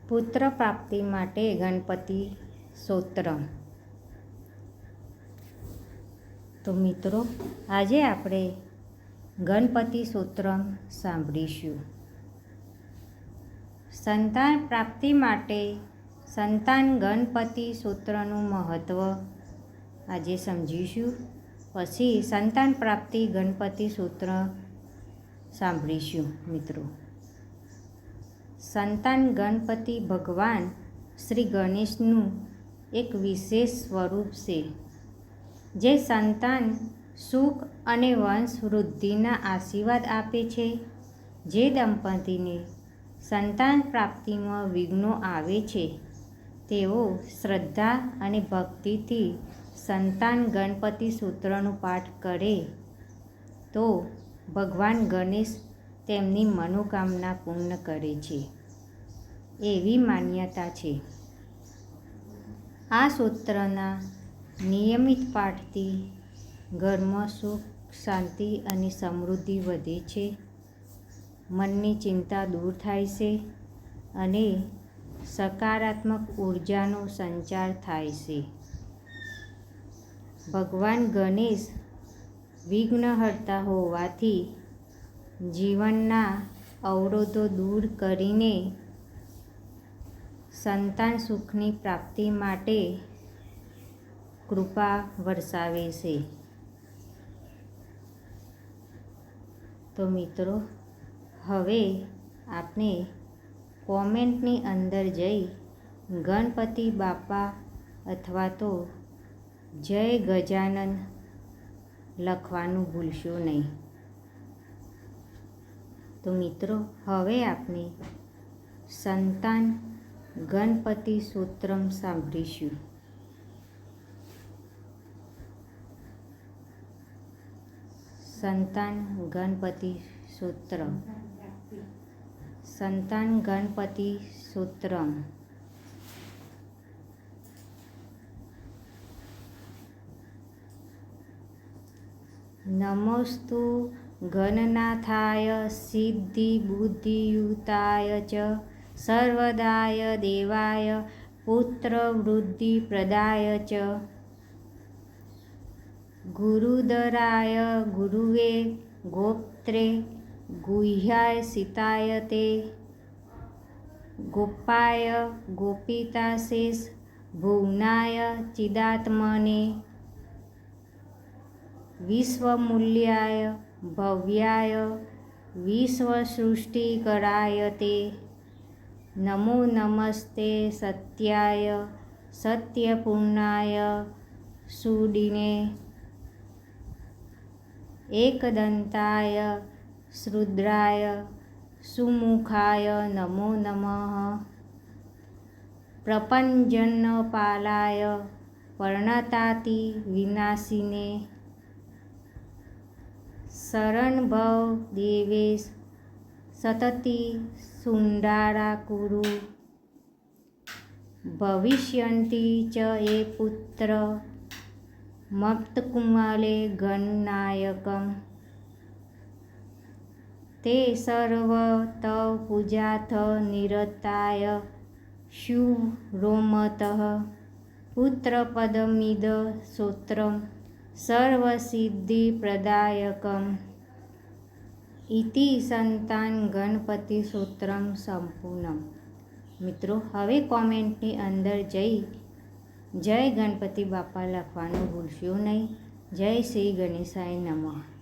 પુત્ર પ્રાપ્તિ માટે ગણપતિ સ્તોત્ર. તો મિત્રો, આજે આપણે ગણપતિ સ્તોત્ર સાંભળીશું. સંતાન પ્રાપ્તિ માટે સંતાન ગણપતિ સ્તોત્રનું મહત્ત્વ આજે સમજીશું. પછી સંતાન પ્રાપ્તિ ગણપતિ સ્તોત્ર સાંભળીશું. મિત્રો, સંતાન ગણપતિ ભગવાન શ્રી ગણેશનું એક વિશેષ સ્વરૂપ છે, જે સંતાન સુખ અને વંશ વૃદ્ધિના આશીર્વાદ આપે છે. જે દંપતીને સંતાન પ્રાપ્તિમાં વિઘ્નો આવે છે, તેઓ શ્રદ્ધા અને ભક્તિથી સંતાન ગણપતિ સ્તોત્રનું પાઠ કરે તો ભગવાન ગણેશ તેમની મનોકામના પૂર્ણ કરે છે, એવી માન્યતા છે. આ સ્તોત્રના નિયમિત પાઠથી ઘરમાં સુખ, શાંતિ અને સમૃદ્ધિ વધે છે, મનની ચિંતા દૂર થાય છે અને સકારાત્મક ઉર્જાનો સંચાર થાય છે. ભગવાન ગણેશ વિઘ્નહર્તા હોવાથી જીવનના અવરોધો દૂર કરીને સંતાન સુખની પ્રાપ્તિ માટે કૃપા વરસાવે છે. તો મિત્રો, હવે આપણે કોમેન્ટની અંદર જઈ ગણપતિ બાપા અથવા તો જય ગજાનન લખવાનું ભૂલશો નહીં. તો મિત્રો, હવે આપણે સંતાન ગણપતિ સ્તોત્ર સાંભળીશું. સંતાન ગણપતિ સ્તોત્ર. સંતાન ગણપતિ સ્તોત્ર. નમોસ્તુ ગણનાથાય સિદ્ધિ બુદ્ધિયુતાય ચ સર્વદાય દેવાય પુત્ર વૃદ્ધિ પ્રદાય ચ ગુરુદરાય ગુરુવે ગોપ્ત્રે ગુહ્યાય સિતાય તે ગોપાય ગોપિતાશેષ ભુવનાય ચિદાત્મને વિશ્વમૂલ્યાય ભવ્યાય વિશ્વસૃષ્ટિકરાય તે નમો નમસ્તે સત્યાય સત્યપૂર્ણાય સુડીને એકદંતાય શ્રુદ્રાય સુમુખાય નમો નમઃ પ્રપંચન્નપાલાય વર્ણતાતિ વિનાશિને શરણભવ દેવેશ સતતિ સુંડારા કુરુ ભવિષ્યન્તિ ચ એ પુત્ર મપ્તકુમાલે ગણનાયકમ તે સર્વ તવ પૂજાથ નિરતાય શુરોમતઃ પુત્રપદમિદ સ્તોત્રમ સર્વસિદ્ધિપ્રદાયકમ ઇતિ સંતાન ગણપતિ સ્તોત્રમ સંપૂર્ણમ. મિત્રો, હવે કોમેન્ટની અંદર જઈ જય ગણપતિ બાપા લખવાનું ભૂલશો નહીં. જય શ્રી ગણેશાય નમઃ.